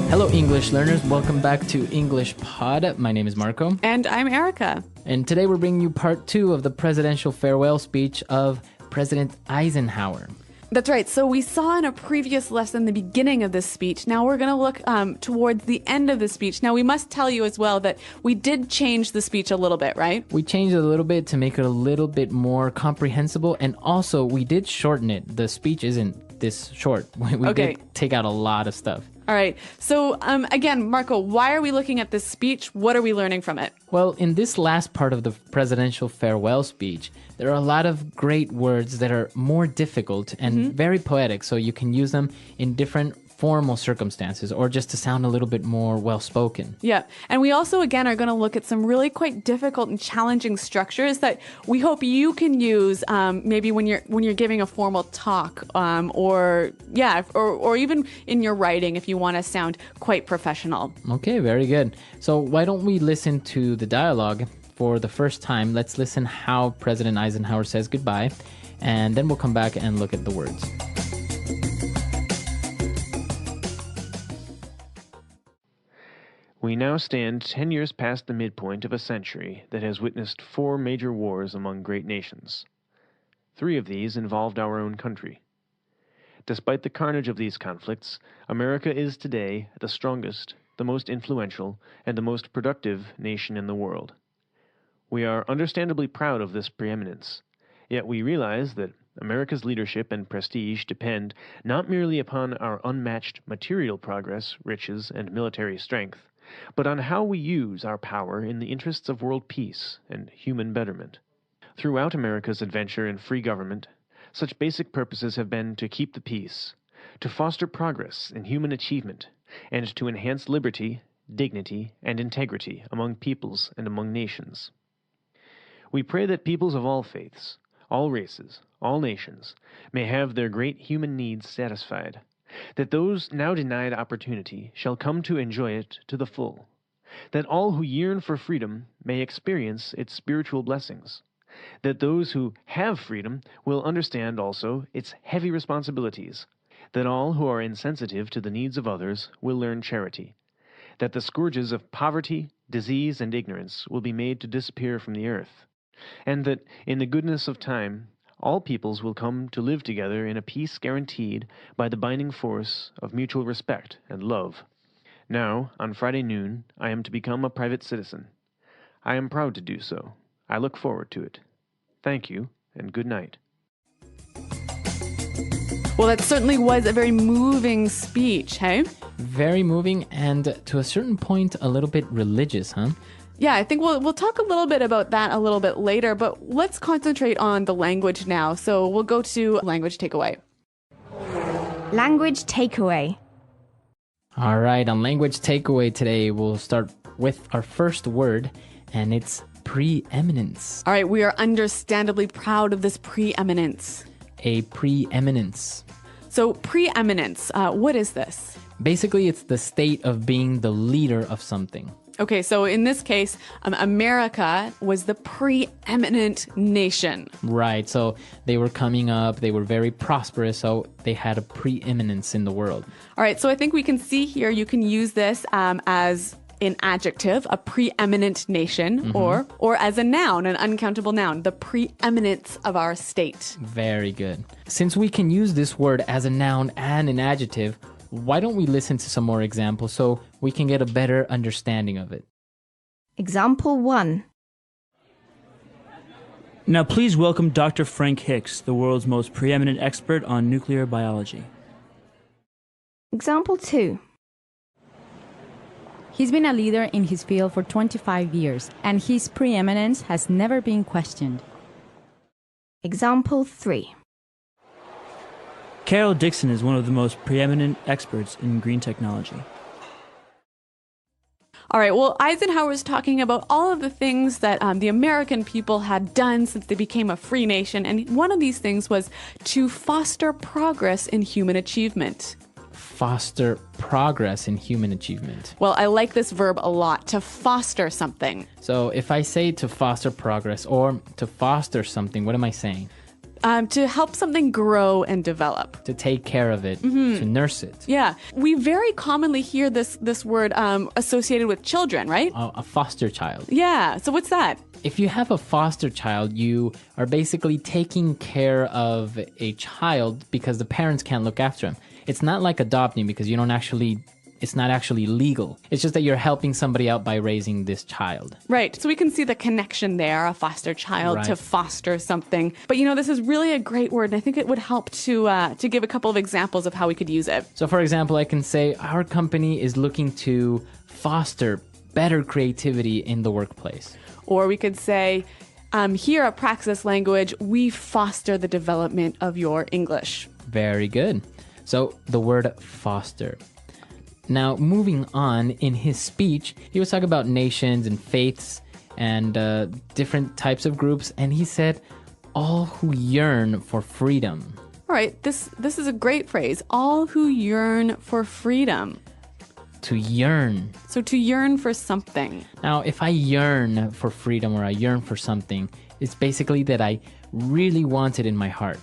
Hello, English learners. Welcome back to English Pod. My name is Marco. And I'm Erica. And today we're bringing you part 2 of the presidential farewell speech of President Eisenhower. That's right. So we saw in a previous lesson the beginning of this speech. Now we're going to look towards the end of the speech. Now we must tell you as well that we did change the speech a little bit, right? We changed it a little bit to make it a little bit more comprehensible. And also, we did shorten it. The speech isn't this short. We did take out a lot of stuff. All right. So again, Marco, why are we looking at this speech? What are we learning from it? Well, in this last part of the presidential farewell speech, there are a lot of great words that are more difficult and very poetic, so you can use them in different formal circumstances or just to sound a little bit more well-spoken. Yeah. And we also, again, are going to look at some really quite difficult and challenging structures that we hope you can use maybe when you're giving a formal talk or even in your writing if you want to sound quite professional. Okay, very good. So why don't we listen to the dialogue for the first time? Let's listen how President Eisenhower says goodbye, and then we'll come back and look at the words. We now stand 10 years past the midpoint of a century that has witnessed 4 major wars among great nations. 3 of these involved our own country. Despite the carnage of these conflicts, America is today the strongest, the most influential, and the most productive nation in the world. We are understandably proud of this preeminence, yet we realize that America's leadership and prestige depend not merely upon our unmatched material progress, riches, and military strength, but on how we use our power in the interests of world peace and human betterment. Throughout America's adventure in free government, such basic purposes have been to keep the peace, to foster progress in human achievement, and to enhance liberty, dignity, and integrity among peoples and among nations. We pray that peoples of all faiths, all races, all nations, may have their great human needs satisfied, that those now denied opportunity shall come to enjoy it to the full, that all who yearn for freedom may experience its spiritual blessings, that those who have freedom will understand also its heavy responsibilities, that all who are insensitive to the needs of others will learn charity, that the scourges of poverty, disease, and ignorance will be made to disappear from the earth, and that in the goodness of time all peoples will come to live together in a peace guaranteed by the binding force of mutual respect and love. Now, on Friday noon, I am to become a private citizen. I am proud to do so. I look forward to it. Thank you, and good night. Well, that certainly was a very moving speech, hey? Very moving and to a certain point a little bit religious, huh? Yeah, I think we'll talk a little bit about that a little bit later, but let's concentrate on the language now. So we'll go to language takeaway. Language takeaway. All right, on language takeaway today, we'll start with our first word, and it's preeminence. All right, we are understandably proud of this preeminence. A preeminence. So preeminence, what is this? Basically, it's the state of being the leader of something. Okay, so in this case, America was the preeminent nation. Right, so they were coming up, they were very prosperous, so they had a preeminence in the world. All right, so I think we can see here you can use this as an adjective, a preeminent nation, or as a noun, an uncountable noun, the preeminence of our state. Very good. Since we can use this word as a noun and an adjective, why don't we listen to some more examples so we can get a better understanding of it? Example 1. Now please welcome Dr. Frank Hicks, the world's most preeminent expert on nuclear biology. Example 2. He's been a leader in his field for 25 years, and his preeminence has never been questioned. Example 3. Carol Dixon is one of the most preeminent experts in green technology. All right, well, Eisenhower was talking about all of the things that the American people had done since they became a free nation, and one of these things was to foster progress in human achievement. Foster progress in human achievement. Well, I like this verb a lot, to foster something. So if I say to foster progress or to foster something, what am I saying? To help something grow and develop. To take care of it, to nurse it. Yeah. We very commonly hear this word associated with children, right? A foster child. Yeah. So what's that? If you have a foster child, you are basically taking care of a child because the parents can't look after him. It's not like adopting because it's not actually legal. It's just that you're helping somebody out by raising this child. Right. So we can see the connection there, a foster child to foster something. But this is really a great word, and I think it would help to give a couple of examples of how we could use it. So for example, I can say our company is looking to foster better creativity in the workplace. Or we could say, here at Praxis Language, we foster the development of your English. Very good. So the word foster. Now, moving on, in his speech, he was talking about nations and faiths and different types of groups, and he said, all who yearn for freedom. All right, this is a great phrase. All who yearn for freedom. To yearn. So to yearn for something. Now, if I yearn for freedom or I yearn for something, it's basically that I really want it in my heart.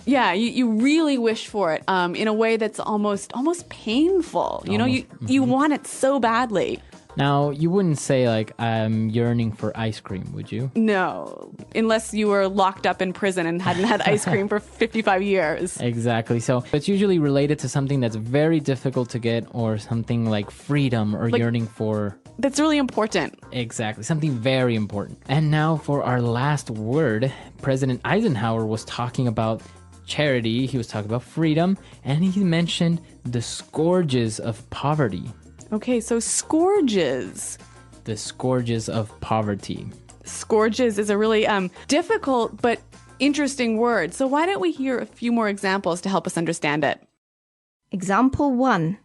Yeah, you really wish for it in a way that's almost painful. You want it so badly. Now, you wouldn't say like, I'm yearning for ice cream, would you? No, unless you were locked up in prison and hadn't had ice cream for 55 years. Exactly. So it's usually related to something that's very difficult to get or something like freedom or yearning for... That's really important. Exactly. Something very important. And now for our last word, President Eisenhower was talking about charity, he was talking about freedom, and he mentioned the scourges of poverty. Okay, so scourges. The scourges of poverty. Scourges is a really difficult but interesting word. So why don't we hear a few more examples to help us understand it? Example 1.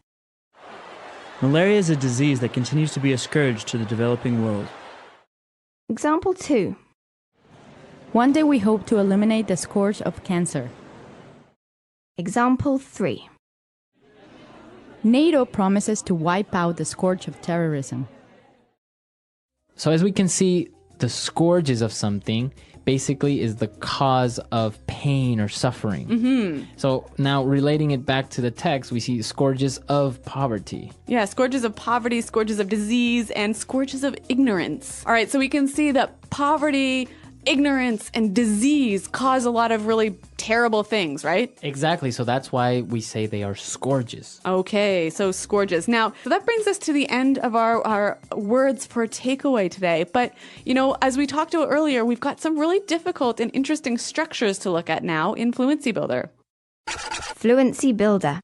Malaria is a disease that continues to be a scourge to the developing world. Example 2. One day we hope to eliminate the scourge of cancer. Example 3. NATO promises to wipe out the scourge of terrorism. So as we can see, the scourges of something basically is the cause of pain or suffering. Mm-hmm. So now relating it back to the text, we see scourges of poverty. Yeah, scourges of poverty, scourges of disease, and scourges of ignorance. All right, so we can see that poverty, ignorance, and disease cause a lot of really terrible things, right? Exactly. So that's why we say they are scourges. Okay, so scourges. Now, so that brings us to the end of our words for takeaway today. But, as we talked about earlier, we've got some really difficult and interesting structures to look at now in Fluency Builder. Fluency Builder.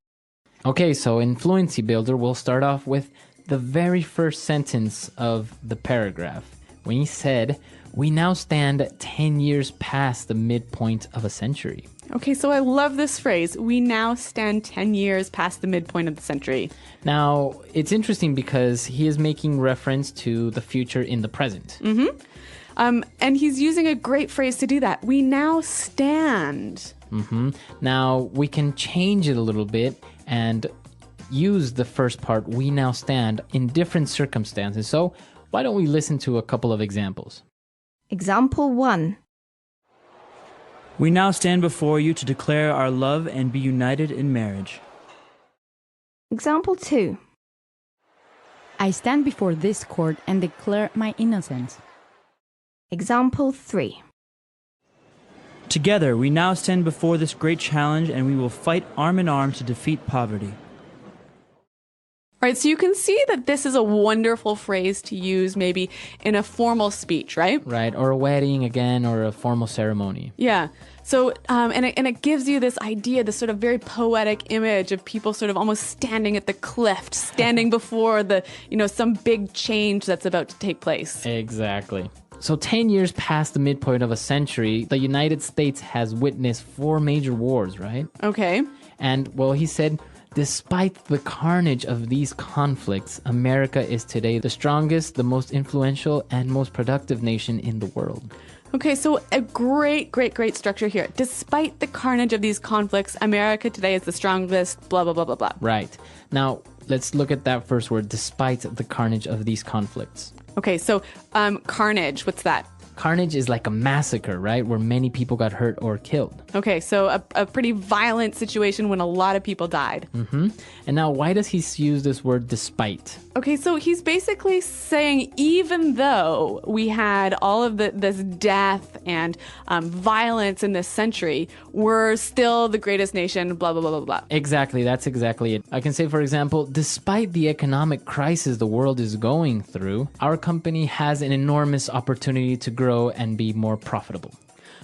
Okay, so in Fluency Builder, we'll start off with the very first sentence of the paragraph. When he said, we now stand 10 years past the midpoint of a century. Okay, so I love this phrase. We now stand 10 years past the midpoint of the century. Now, it's interesting because he is making reference to the future in the present. Mm-hmm. And he's using a great phrase to do that. We now stand. Mm-hmm. Now, we can change it a little bit and use the first part, we now stand, in different circumstances. So why don't we listen to a couple of examples? Example 1. We now stand before you to declare our love and be united in marriage. Example 2. I stand before this court and declare my innocence. Example 3. Together, we now stand before this great challenge and we will fight arm in arm to defeat poverty. All right, so you can see that this is a wonderful phrase to use maybe in a formal speech, right? Right, or a wedding again, or a formal ceremony. Yeah. So, and it gives you this idea, this sort of very poetic image of people sort of almost standing at the cliff, standing before some big change that's about to take place. Exactly. So 10 years past the midpoint of a century, the United States has witnessed 4 major wars, right? Okay. And, well, he said, despite the carnage of these conflicts, America is today the strongest, the most influential, and most productive nation in the world. Okay, so a great structure here. Despite the carnage of these conflicts, America today is the strongest, blah, blah, blah, blah, blah. Right. Now, let's look at that first word, despite the carnage of these conflicts. Okay, so carnage, what's that? Carnage is like a massacre, right? Where many people got hurt or killed. Okay, so a pretty violent situation when a lot of people died. And now, why does he use this word despite? Okay, so he's basically saying even though we had all of this death and violence in this century, we're still the greatest nation, blah, blah, blah, blah, blah. Exactly, that's exactly it. I can say, for example, despite the economic crisis the world is going through, our company has an enormous opportunity to grow and be more profitable.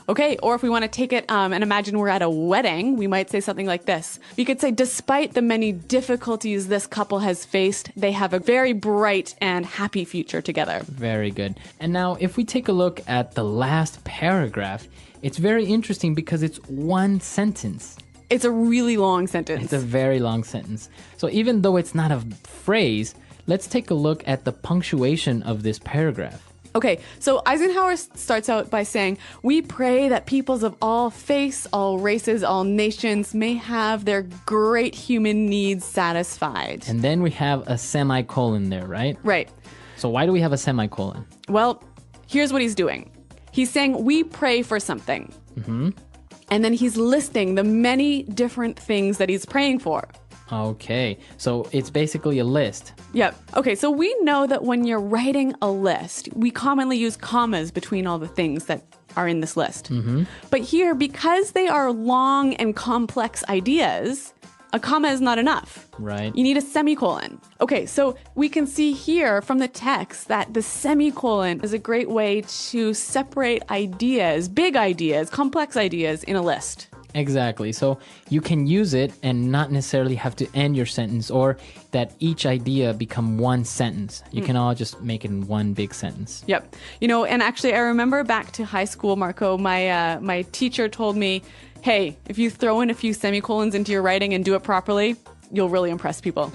Okay, or if we want to take it and imagine we're at a wedding, we might say something like this. We could say, despite the many difficulties this couple has faced, they have a very bright and happy future together. Very good. And now, if we take a look at the last paragraph, it's very interesting because it's one sentence. It's a really long sentence. It's a very long sentence. So even though it's not a phrase, let's take a look at the punctuation of this paragraph. Okay, so Eisenhower starts out by saying, we pray that peoples of all faiths, all races, all nations may have their great human needs satisfied. And then we have a semicolon there, right? Right. So why do we have a semicolon? Well, here's what he's doing. He's saying, we pray for something. And then he's listing the many different things that he's praying for. Okay, so it's basically a list. Yep. Okay, so we know that when you're writing a list, we commonly use commas between all the things that are in this list. But here, because they are long and complex ideas, a comma is not enough. Right. You need a semicolon. Okay, so we can see here from the text that the semicolon is a great way to separate ideas, big ideas, complex ideas in a list. Exactly. So you can use it and not necessarily have to end your sentence or that each idea become one sentence. You can all just make it in one big sentence. Yep. You know, and actually I remember back to high school, Marco, my teacher told me, hey, if you throw in a few semicolons into your writing and do it properly, you'll really impress people.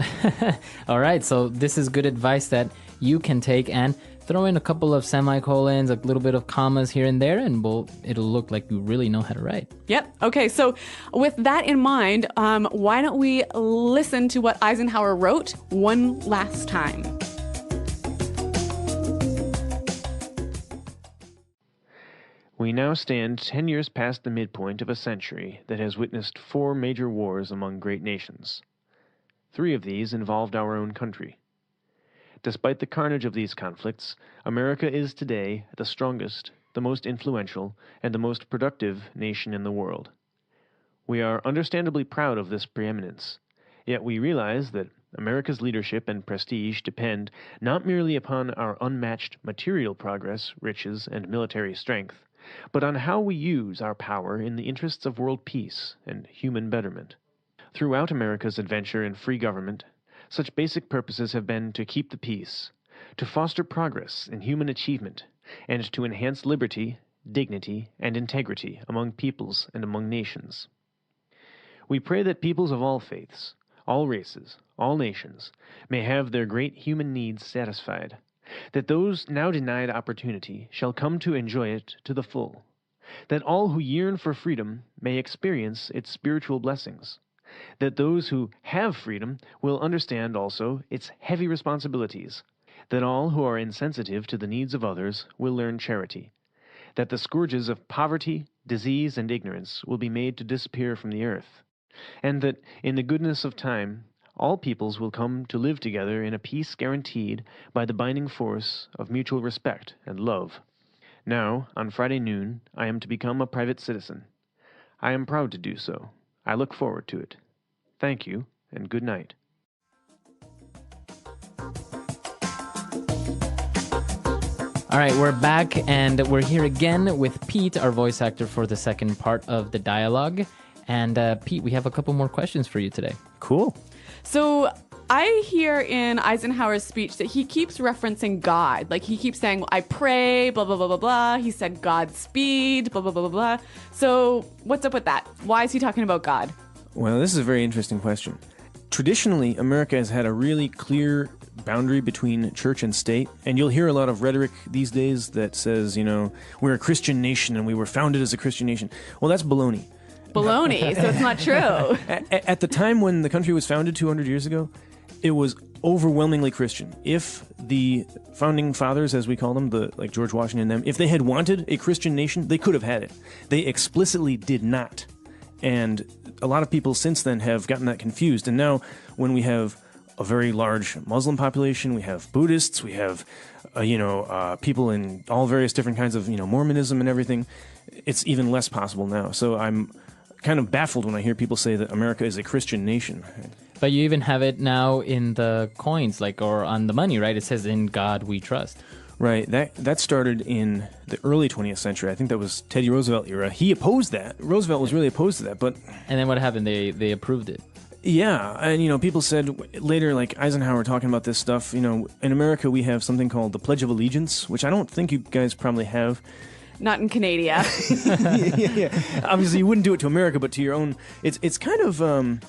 All right. So this is good advice that you can take and throw in a couple of semicolons, a little bit of commas here and there, and it'll look like you really know how to write. Yep. Okay. So with that in mind, why don't we listen to what Eisenhower wrote one last time? We now stand 10 years past the midpoint of a century that has witnessed 4 major wars among great nations. 3 of these involved our own country. Despite the carnage of these conflicts, America is today the strongest, the most influential, and the most productive nation in the world. We are understandably proud of this preeminence, yet we realize that America's leadership and prestige depend not merely upon our unmatched material progress, riches, and military strength, but on how we use our power in the interests of world peace and human betterment. Throughout America's adventure in free government, such basic purposes have been to keep the peace, to foster progress in human achievement, and to enhance liberty, dignity, and integrity among peoples and among nations. We pray that peoples of all faiths, all races, all nations, may have their great human needs satisfied, that those now denied opportunity shall come to enjoy it to the full, that all who yearn for freedom may experience its spiritual blessings, that those who have freedom will understand also its heavy responsibilities, that all who are insensitive to the needs of others will learn charity, that the scourges of poverty, disease, and ignorance will be made to disappear from the earth, and that, in the goodness of time, all peoples will come to live together in a peace guaranteed by the binding force of mutual respect and love. Now, on Friday noon, I am to become a private citizen. I am proud to do so. I look forward to it. Thank you, and good night. All right, we're back, and we're here again with Pete, our voice actor for the second part of the dialogue. And Pete, we have a couple more questions for you today. Cool. So I hear in Eisenhower's speech that he keeps referencing God. Like he keeps saying, I pray, blah, blah, blah, blah, blah. He said Godspeed, blah, blah, blah, blah, blah. So what's up with that? Why is he talking about God? Well, this is a very interesting question. Traditionally, America has had a really clear boundary between church and state, and you'll hear a lot of rhetoric these days that says, we're a Christian nation and we were founded as a Christian nation. Well, that's baloney. Baloney, so it's not true. At the time when the country was founded 200 years ago, it was overwhelmingly Christian. If the founding fathers, as we call them, like George Washington and them, if they had wanted a Christian nation, they could have had it. They explicitly did not. And a lot of people since then have gotten that confused. And now when we have a very large Muslim population, we have Buddhists, we have people in all various different kinds of Mormonism and everything, it's even less possible now. So I'm kind of baffled when I hear people say that America is a Christian nation. But you even have it now in the coins, or on the money, right? It says, "In God we trust." Right. That started in the early 20th century. I think that was Teddy Roosevelt era. He opposed that. Roosevelt was really opposed to that, but... And then what happened? They approved it. Yeah, and people said later, like Eisenhower talking about this stuff, in America we have something called the Pledge of Allegiance, which I don't think you guys probably have. Not in Canada. yeah. Obviously, you wouldn't do it to America, but to your own. It's kind of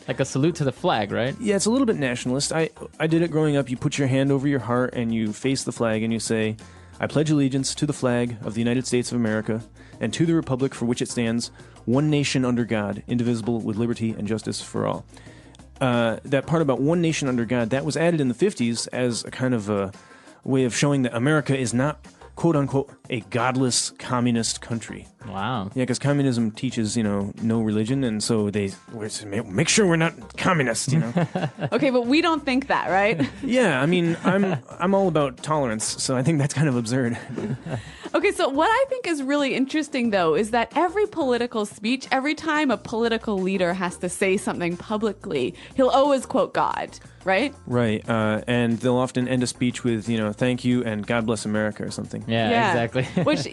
like a salute to the flag, right? Yeah, it's a little bit nationalist. I did it growing up. You put your hand over your heart and you face the flag and you say, "I pledge allegiance to the flag of the United States of America and to the republic for which it stands, one nation under God, indivisible, with liberty and justice for all." That part about one nation under God, that was added in the 50s as a kind of a way of showing that America is not, quote-unquote, a godless communist country. Wow. Yeah, because communism teaches, no religion, and so they make sure we're not communists, Okay, but we don't think that, right? Yeah, I mean, I'm all about tolerance, so I think that's kind of absurd. Okay, so what I think is really interesting, though, is that every political speech, every time a political leader has to say something publicly, he'll always quote God, right? Right, and they'll often end a speech with, "Thank you" and "God bless America" or something. Yeah. Exactly. Which,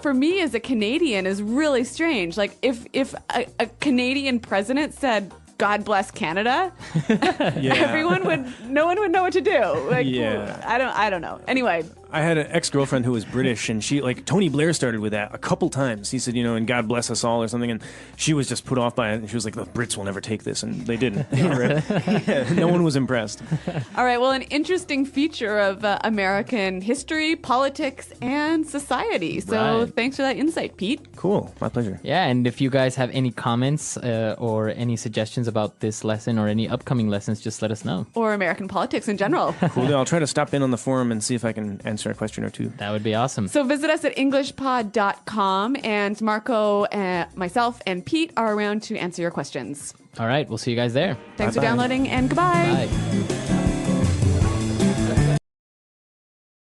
for me as a Canadian is really strange. Like, if a Canadian president said, "God bless Canada," no one would know what to do. Like, yeah. I don't know. Anyway. I had an ex-girlfriend who was British, and she, Tony Blair started with that a couple times. He said, "And God bless us all" or something, and she was just put off by it, and she was like, "The Brits will never take this," and they didn't. Yeah, no one was impressed. All right, well, an interesting feature of American history, politics, and society. So Thanks for that insight, Pete. Cool, my pleasure. Yeah, and if you guys have any comments or any suggestions about this lesson or any upcoming lessons, just let us know. Or American politics in general. Cool. I'll try to stop in on the forum and see if I can answer a question or two. That would be awesome. So visit us at englishpod.com, and Marco, myself, and Pete are around to answer your questions. All right, we'll see you guys there. Thanks for downloading, and goodbye. Bye.